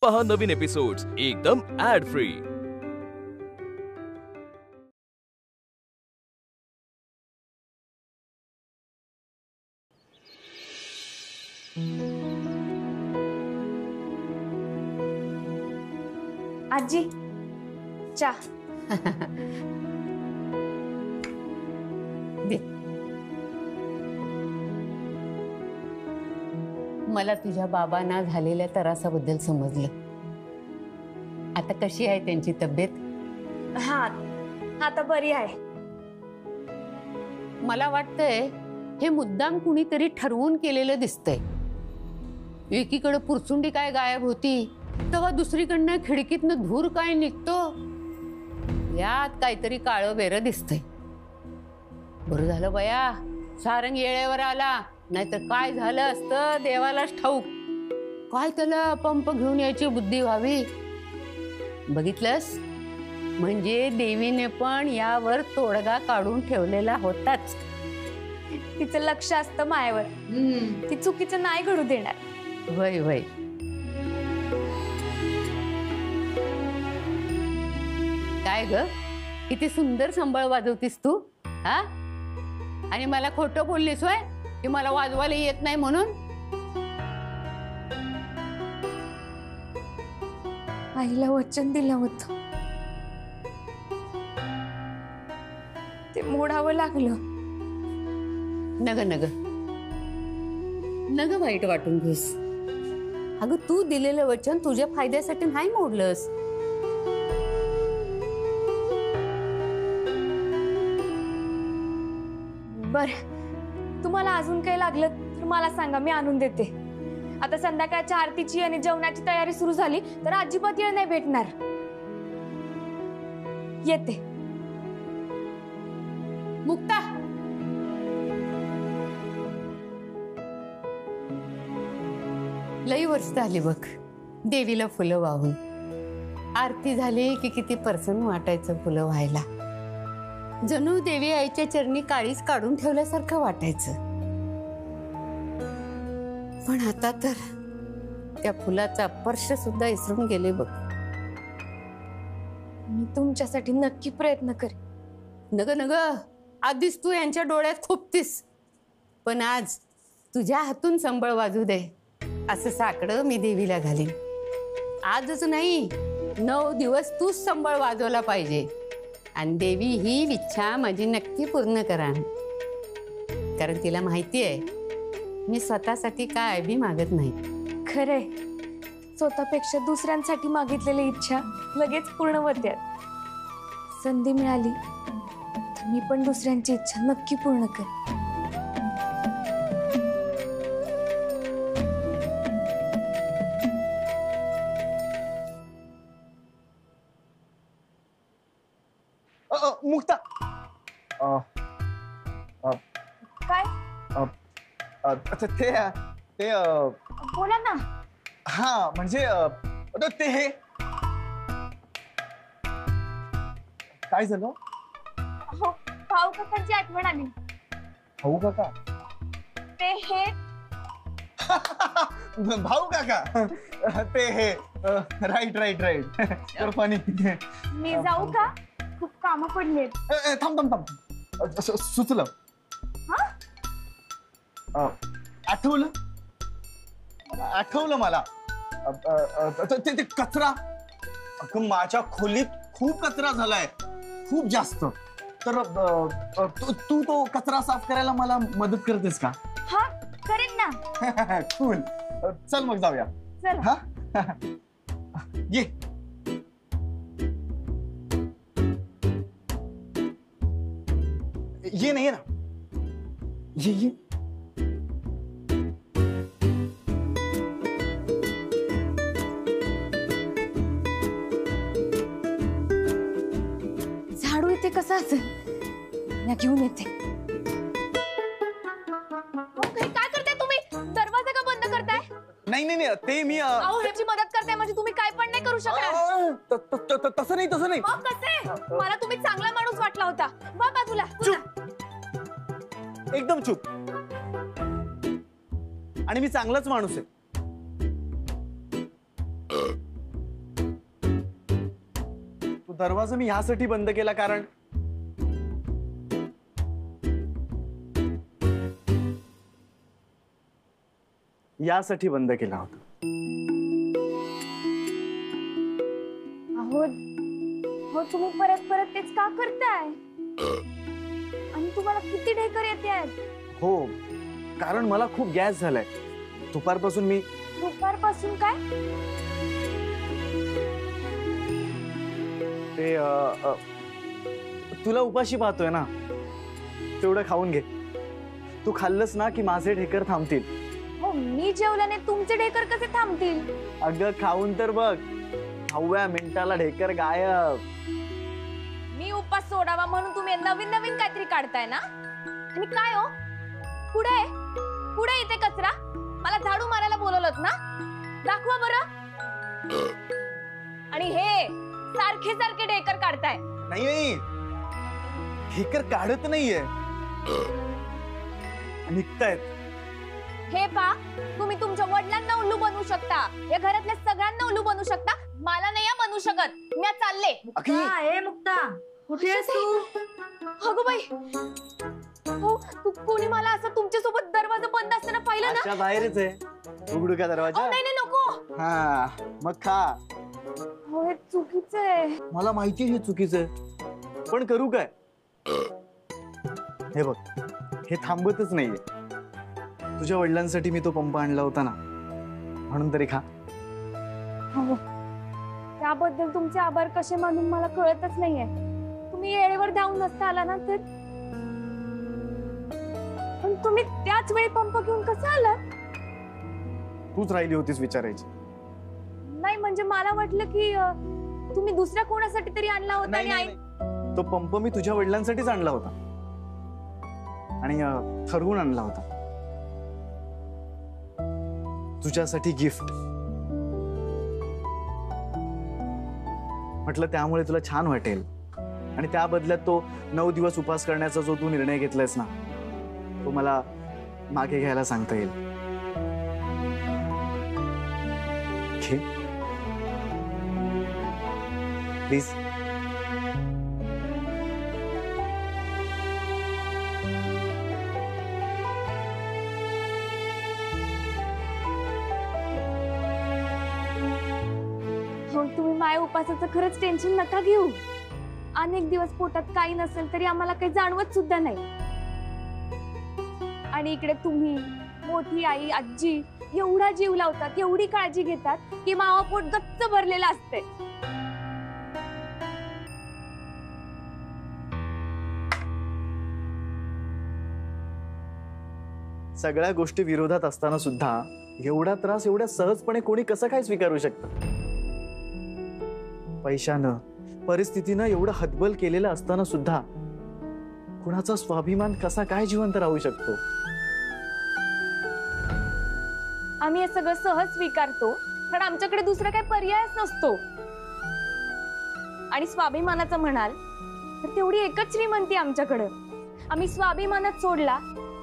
पहा नवीन एपिसोड्स एकदम add free. आजी चा दे। मला तुझ्या बाबांना झालेल्या त्रासाबद्दल समजलं। आता कशी आहे त्यांची तब्येत? हा आता बरी आहे। मला वाटतंय हे मुद्दाम कुणीतरी ठरवून केलेलं दिसतंय। एकीकडे पुरचुंडी काय गायब होती तेव्हा दुसरीकडनं खिडकीतनं धूर काय निघतो, यात काहीतरी काळं बेरं दिसतंय। बरं झालं बया सारंग येळेवर आला, नाहीतर काय झालं असतं देवालाच ठाऊक। काय त्याला पंप घेऊन यायची बुद्धी व्हावी। बघितलंस, म्हणजे देवीने पण यावर तोडगा काढून ठेवलेला होताच। तिचं लक्ष असतं मायावर, ती चुकीचं नाही घडू देणार। वय वय काय ग, किती सुंदर संबळ वाजवतीस तू हा? आणि मला खोटं बोललीस होय की मला वाजवायला येत नाही म्हणून? आईला वचन दिलं होतं, ते मोडावं लागलं। नग नग नग वाईट वाटून घेस। अगं तू दिलेलं वचन तुझ्या फायद्यासाठी नाही मोडलंस। बर, तुम्हाला अजून काही लागलं तर मला सांगा, मी आणून देते। आता संध्याकाळच्या आरतीची आणि जेवणाची तयारी सुरू झाली तर अजिबात वेळ नाही भेटणार। येते। मुक्ता, लई वर्ष झाली बघ देवीला फुलं वाहून। आरती झाली की किती प्रसन्न वाटायचं फुलं व्हायला। जणू देवी आईच्या चरणी काळीच काढून ठेवल्यासारखं वाटायचं। पण आता तर त्या फुलाचा स्पर्श सुद्धा विसरून गेले बघ। मी तुमच्यासाठी नक्की प्रयत्न करेन। नग नग, आधीच तू यांच्या डोळ्यात खुपतीस, पण आज तुझ्या हातून संबळ वाजू दे असं साकडं मी देवीला घालीन। आजच नाही, 9 दिवस तूच संबळ वाजवला पाहिजे। आणि देवी ही इच्छा माझी नक्की पूर्ण करा, कारण तिला माहिती आहे मी स्वतःसाठी काय बी मागत नाही। खरे, स्वतःपेक्षा दुसऱ्यांसाठी मागितलेली इच्छा लगेच पूर्ण होते। संधी मिळाली तर मी पण दुसऱ्यांची इच्छा नक्की पूर्ण करेन। मुक्ता, काय? ते बोला ना। हा म्हणजे ते हे काय झालं? हो, भाऊ काकांची आठवण आली। भाऊ काका? ते हे भाऊ काका, ते हे राईट राईट राईट तर फनी। मी जाऊ का? खूप कामं पडलेत। थांब थांब थांब, सुचलं। आठवलं आठवलं मला। ते कचरा, माझ्या खोलीत खूप कचरा झालाय, खूप जास्त। तर तू तो कचरा साफ करायला मला मदत करतेस का? हा करेन ना। कूल, चल मग जाऊया। चल। हा ये। ये ना, ये ना, ये ये। झाडू इथे कसं असेल? मी घेऊन येते। काय करताय तुम्ही? दरवाजा का बंद करताय? नाही नाही नाही, ते मी अहो, ह्याची मदत करताय म्हणजे तुम्ही काय पण नाही करू शकणार। तसं नाही, तसं नाही। मग कसे? मला तुम्ही चांगला माणूस वाटला होता। बघ बाजूला। एकदम चूप। आणि मी चांगलाच माणूस आहे। दरवाजा मी ह्यासाठी बंद केला कारण यासाठी बंद केला होता. अहो हो, तुम्ही परत परत तेच का करताय? आणि तुम्हाला किती ढेकर येते आहेत? हो, कारण मला खूप गॅस झालाय. दुपारपासून मी दुपारपासून काय? ते तुला उपाशी पाहतोय ना, तेवढं खाऊन घे. तू खाल्लंस ना की माझे ढेकर थांबतील. हो, मी जेवल्याने तुमचे ढेकर कसे थांबतील? अगं खाऊन तर बघ, 9व्या मिनिटाला ढेकर गायब. मी उपास सोडावा म्हणून तुम्ही नवीन नवीन काहीतरी काढताय ना? आणि काय हो, पुढे पुढे इथे कचरा, मला झाडू मारायला बोलवलत ना? दाखवा बरं. आणि हे सारखे सारखे ढेकर काढताय. नाही, ढेकर काढत नाहीये, निघतायत. हे पा, तुम्ही तुमच्या वडिलांना उल्लू बनवू शकता, या घरातल्या सगळ्यांना उल्लू बनवू शकता, मला नाही बनवू शकत. मी चालले. ए मुक्ता, कुठे आहेस तू? अगं बाई, हो कोणी मला असं तुमच्या सोबत दरवाजा बंद असताना पाहिलं ना? अच्छा, बाहेरच आहे. उघडू का दरवाजा? नाही नाही नको. हा, मग खा. हो, हे चुकीचं आहे. मला माहिती हे चुकीचं आहे, पण करू काय? हे बघ, हे थांबतच नाहीये. तुझ्या वडिलांसाठी मी तो पंप आणला होता ना, म्हणून तरी खा. हो, त्याबद्दल तुमचे आभार कसे मानून मला कळतच नाहीये. तुम्ही येळेवर धावून नसता आला ना तर. पण तुम्ही त्याच वेळी पंप घेऊन कसं आलात? तूच राहिली होतीस विचारायची. नाही म्हणजे मला वाटलं की तुम्ही दुसऱ्या कोणासाठी तरी आणला होता. नाही, आणि नाही, तो पंप मी तुझ्या वडिलांसाठीच आणला होता आणि ठरवून आणला होता. तुझ्यासाठी गिफ्ट म्हटलं, त्यामुळे तुला छान वाटेल. आणि त्या बदल्यात तो 9 दिवस उपास करण्याचा जो तू निर्णय घेतलायस ना, तो मला मागे घ्यायला सांगता येईल. घे प्लीज. तुम्ही माया उपासाचं खरंच टेन्शन नका घेऊ. अनेक दिवस पोटात काही नसेल तरी आम्हाला काही जाणवत सुद्धा नाही. आणि इकडे तुम्ही, मोठी आई, आजी एवढा जीव लावतात, एवढी काळजी घेतात की मावा पोट गच्च भरलेलं असते. सगळ्या गोष्टी विरोधात असताना सुद्धा एवढा त्रास एवढ्या सहजपणे कोणी कसं काय स्वीकारू शकतं? पैशानं, परिस्थितीनं एवढं हतबल केलेलं असताना सुद्धा कुणाचा स्वाभिमान कसा काय जिवंत राहू शकतो? आम्ही हे सगळं सहज स्वीकारतो कारण आमच्याकडे दुसरा काही पर्यायच नसतो. आणि स्वाभिमानाचं म्हणाल तर तेवढी एकच श्रीमंती आमच्याकडं. आम्ही स्वाभिमानच सोडला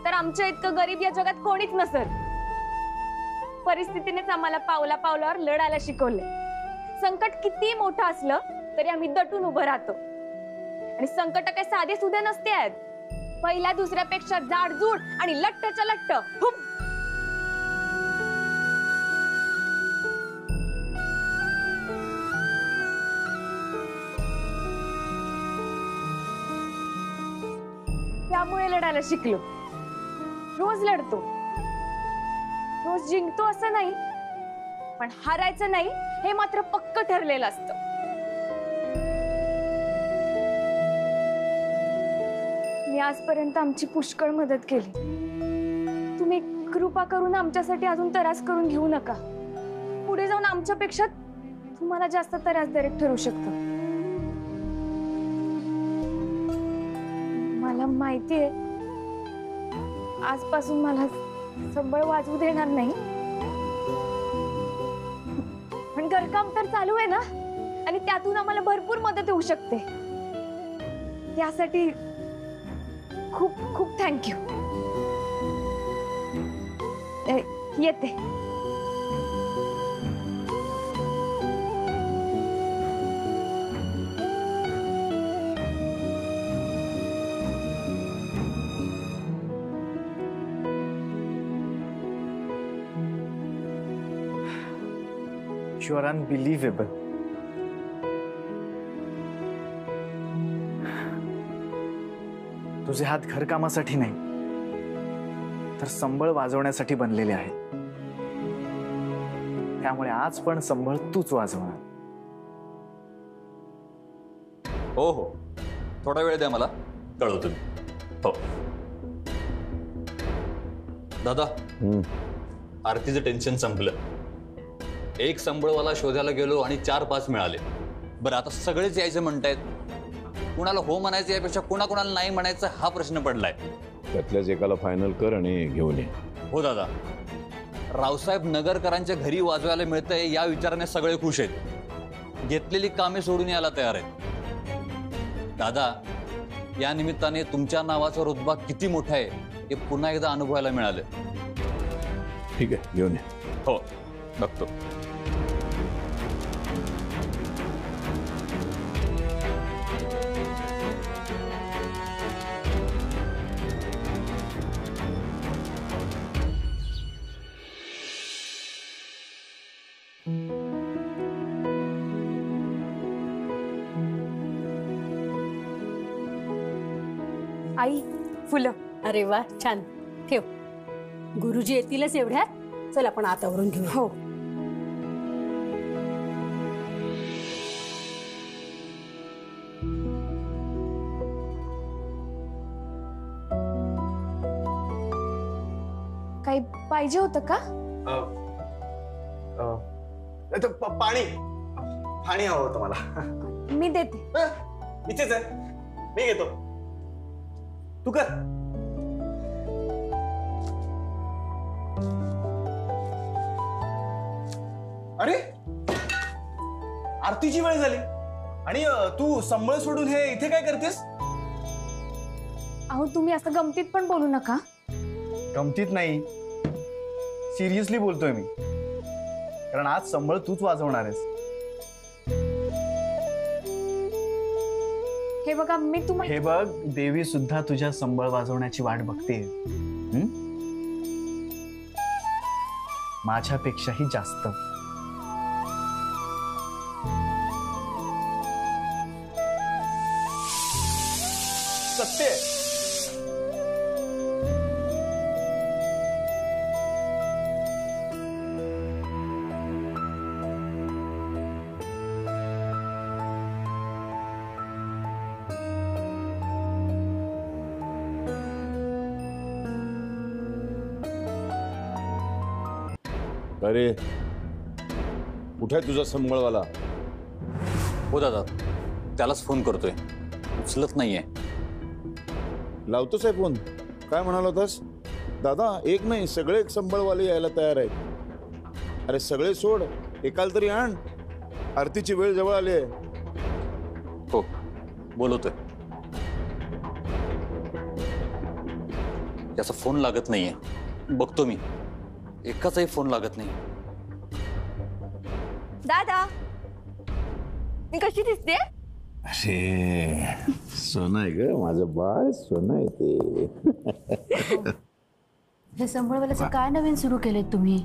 तर आमच्या इतकं गरीब या जगात कोणीच नसत. परिस्थितीनेच आम्हाला पावला पावलावर लढायला शिकवले. संकट किती मोठं असलं तरी आम्ही दटून उभं राहतो. आणि संकट काही साधे सुधे नसते आहेत. पहिल्या दुसऱ्यापेक्षा जाडजूड आणि लट्टच्या लट्ट. त्यामुळे लढायला शिकलो. रोज लढतो, रोज जिंकतो असं नाही, पण हारायचं नाही हे मात्र पक्क ठरलेलं असतं. मी आजपर्यंत आमची पुष्कळ मदत केली. तुम्ही कृपा करून आमच्यासाठी अजून त्रास करून घेऊ नका. पुढे जाऊन आमच्यापेक्षा तुम्हाला जास्त त्रासदायक ठरू शकतं. मला माहितीये आजपासून मला संबळ वाजवू देणार नाही, पण घरकाम तर चालू आहे ना आणि त्यातून आम्हाला भरपूर मदत होऊ शकते. त्यासाठी खूप खूप थँक्यू. येते. You are unbelievable. तुझे हात घरकामासाठी नाही तर संबळ वाजवण्यासाठी बनलेले आहेत. त्यामुळे आज पण संबळ तूच वाजवणार. हो हो, थोडा वेळ द्या मला, कळवतो मी. हो दादा, आरतीचं टेन्शन संपलं. एक संबळवाला शोधायला गेलो आणि 4-5 मिळाले. बरं, आता सगळेच यायचं म्हणतायत. कुणाला हो म्हणायचं यापेक्षा कुणाकुणाला नाही म्हणायचं हा प्रश्न पडलाय. त्यातल्याच एकाला फायनल कर आणि घेऊन ये. हो दादा, रावसाहेब नगरकरांच्या घरी वाजवायला मिळतंय या विचाराने सगळे खुश आहेत. घेतलेली कामे सोडून यायला तयार आहेत. दादा, या निमित्ताने तुमच्या नावाचा रुतबा किती मोठा आहे हे पुन्हा एकदा अनुभवायला मिळालं. ठीक आहे, घेऊन ये. हो, बघतो. आई, फुलं. अरे वा, छान. ठेव. गुरुजी येतीलच एवढ्यात. चल आपण आतावरून घेऊ. हो. काही पाहिजे होतं का? पाणी पाणी हवं होतं मला. मी देते. इथेच आहे, मी घेतो. तू कर. अरे, आरतीची वेळ झाली आणि तू संबळ सोडून हे इथे काय करतेस? अहो, तुम्ही असं गमतीत पण बोलू नका. गमतीत नाही, सिरियसली बोलतोय मी. कारण आज संबळ तूच वाजवणार आहेस. हे बघा, मी तुम्हाला हे बघ, देवी सुद्धा तुझ्या संबळ वाजवण्याची वाट बघते. माझ्यापेक्षाही जास्त. सत्य. अरे, कुठे आहे तुझा संबळवाला? हो दादा, त्यालाच फोन करतोय, उचलत नाहीये. लावतोच आहे फोन. काय म्हणाला होतास? दादा, एक नाही सगळे संबळवाले यायला तयार आहेत. अरे सगळे सोड, एकाला तरी आण. आरतीची वेळ जवळ आली आहे. हो, बोलवतोय. त्याचा फोन लागत नाहीये. बघतो मी. एकाचाही फोन लागत नाही. दादा, मी कशी दिसते? अरे, सोनं आहे ग माझं बाळ, सोनं आहे ते. हे संबळवाल्याचं काय नवीन सुरू केलंय तुम्ही?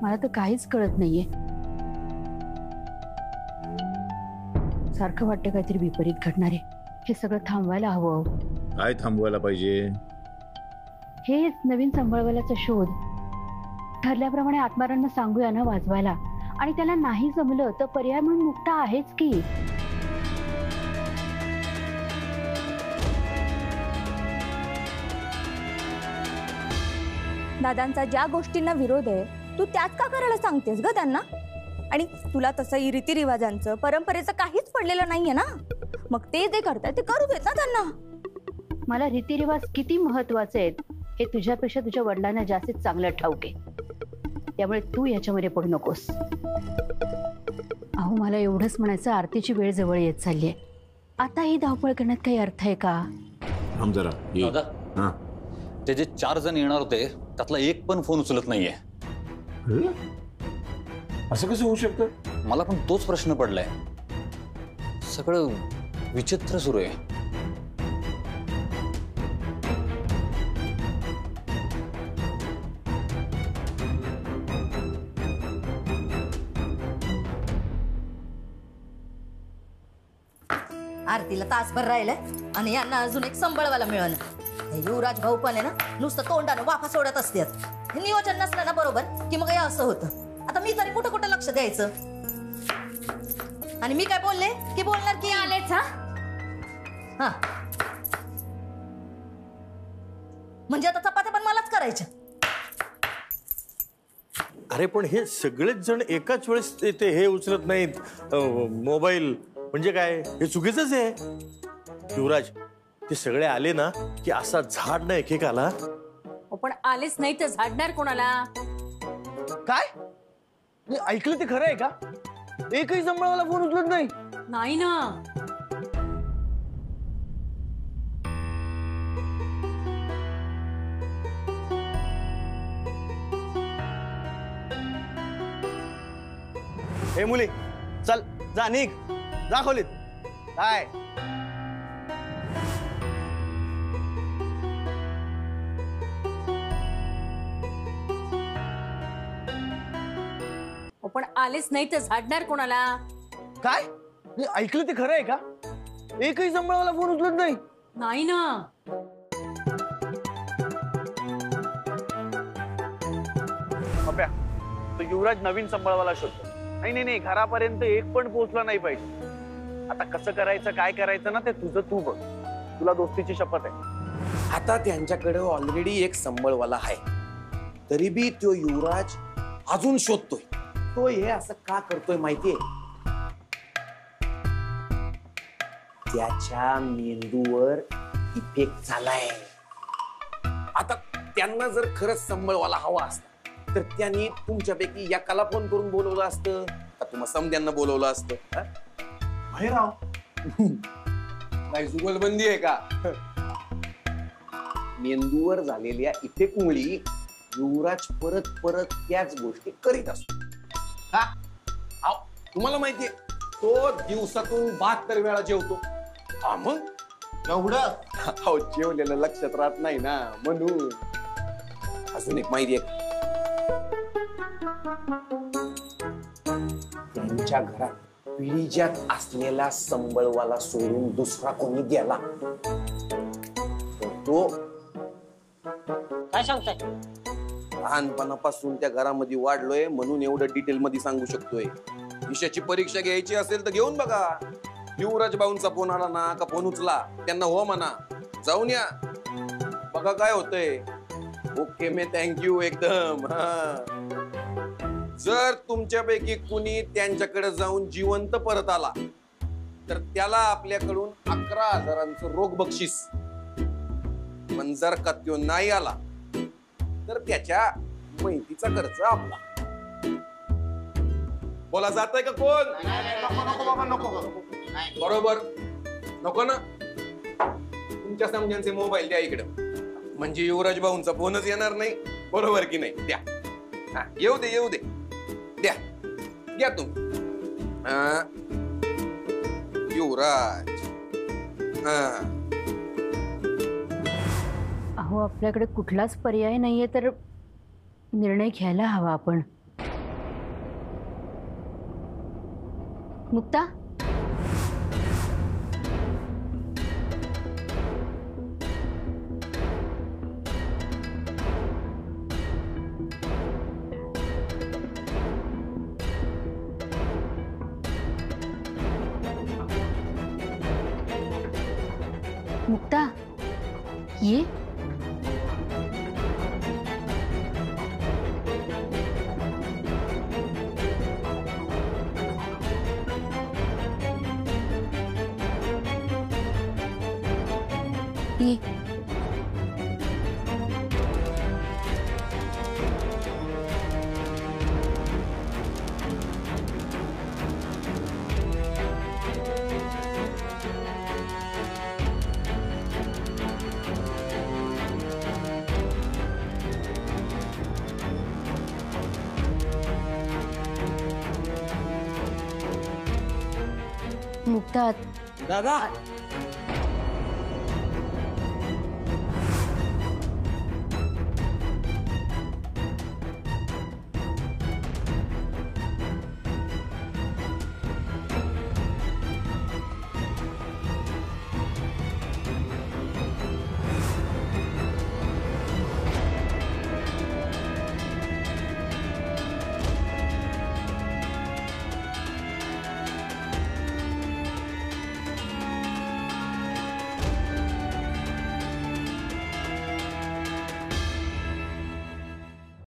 मला तर काहीच कळत नाहीये. सारखं वाटतं काहीतरी विपरीत घडणार आहे. हे सगळं थांबवायला हवं. काय थांबवायला पाहिजे? हेच नवीन संबळवाल्याचा शोध. ठरल्याप्रमाणे आत्मारांना सांगूया ना वाजवायला. आणि त्याला नाही जमलं तर पर्याय म्हणून मुक्ता आहेच की. दादांचा ज्या गोष्टींना विरोध आहे तू त्याच का करायला सांगतेस ग त्यांना? आणि तुला तसंही रीतिरिवाजांचं परंपरेचं काहीच पडलेलं नाहीये ना. मग ते जे करताय ते करू देत ना त्यांना. मला रीतिरिवाज किती महत्वाचे आहेत हे तुझ्यापेक्षा तुझ्या वडिलांना जास्तीत चांगलं ठाऊक आहे. त्यामुळे तू याच्यामध्ये पडू नकोस. अहो, मला एवढंच म्हणायचं, आरतीची वेळ जवळ येत चालली आहे. आता ही धावपळ करण्यात काही अर्थ आहे का? थांब जरा. ये. दादा, हा. ते जे 4 जण येणार होते त्यातला एक पण फोन उचलत नाहीये. असं कसं होऊ शकतं? मला पण तोच प्रश्न पडलाय. सगळं विचित्र सुरू आहे. आरतीला तासभर राहिलंय आणि यांना अजून एक संबळवाला मिळालं. युवराज भाऊ पण आहे ना नुसतं तोंडानं वाफा सोडत असतात. हे नियोजन नसलं ना बरोबर की मग हे असं होतं. आता मी तरी कुठं कुठं लक्ष द्यायचं. आणि मी काय बोलले की बोलणार की आलेच हा. हा म्हणजे आता चपात्या पण मलाच करायच्या. अरे पण हे सगळेच जण एकाच वेळेस ते हे उचलत नाहीत मोबाईल, म्हणजे काय हे चुकीचंच आहे. युवराज ते सगळे आले ना की असा झाड ना एकेकाला. पण आलेच नाही तर झाडणार कोणाला? काय मी ऐकलं ते खरं आहे का? एकही संबळवाला फोन उचलत नाही. नाही ना. हे मुली चल जा निघ जा खोलीत. काय पण आलेच नाही तर झाडणार कोणाला? काय मी ऐकलं ते खरं आहे का? एकही संबळवाला फोन उचलत नाही. नाही ना. पप्या तो युवराज नवीन संबळवाला शोधतो. नाही नाही घरापर्यंत एक पण पोहोचला नाही पाहिजे. आता कसं करायचं काय करायचं ना ते तुझं तू बघ. तुला दोस्तीची शपथ आहे. आता त्यांच्याकडे ऑलरेडी एक संबळवाला आहे, तरी बी तो युवराज अजून शोधतोय. तो हे असं का करतोय माहितीये? त्याच्या मेंदूवर इफेक्ट झालाय. आता त्यांना जर खरंच संबळवाला हवा असता तर त्यांनी तुमच्यापैकी एकाला फोन करून बोलवलं असतं का तुम्हाला समद्यांना बोलवलं असतं? भैराव काय जुगलबंदी आहे का? मेंदूवर झालेल्या इफेक्टमुळे युवराज परत परत त्याच गोष्टी करीत असतो. हा तुम्हाला माहितीये तो दिवसातून 72 वेळा जेवतो. हा मग एवढं जेवलेलं लक्षात राहत नाही ना म्हणून. अजून एक माहिती आहे, त्यांच्या घरात पिढीजात असलेला संबळवाला सोडून दुसरा कोणी गेला तर तो काय सांगताय? लहानपणापासून त्या घरामध्ये वाढलोय म्हणून एवढं डिटेल मध्ये सांगू शकतोय. विषयाची परीक्षा घ्यायची असेल तर घेऊन बघा. युवराज भाऊंचा फोन आला ना का फोन उचला, त्यांना हो म्हणा, जाऊन या, बघा काय होतंय. ओके मे थँक्यू एकदम. जर तुमच्यापैकी कुणी त्यांच्याकडे जाऊन जिवंत परत आला तर त्याला आपल्याकडून 11,000चं रोख बक्षीस. पण जर का त्यो नाही आला तर त्याच्या माहितीचा खर्च आपला. बोला जातंय का कोण? बरोबर नको ना. तुमच्या समजांचे मोबाईल द्या इकडं, म्हणजे युवराज भाऊंचा फोनच येणार नाही. बरोबर की नाही? द्या. हा येऊ दे येऊ दे, द्या द्या तुम्ही. युवराज अहो आपल्याकडे कुठलाच पर्याय नाहीये तर निर्णय घ्यायला हवा आपण. मुक्ता मुक्ता ये. ये. मुक्ता दादा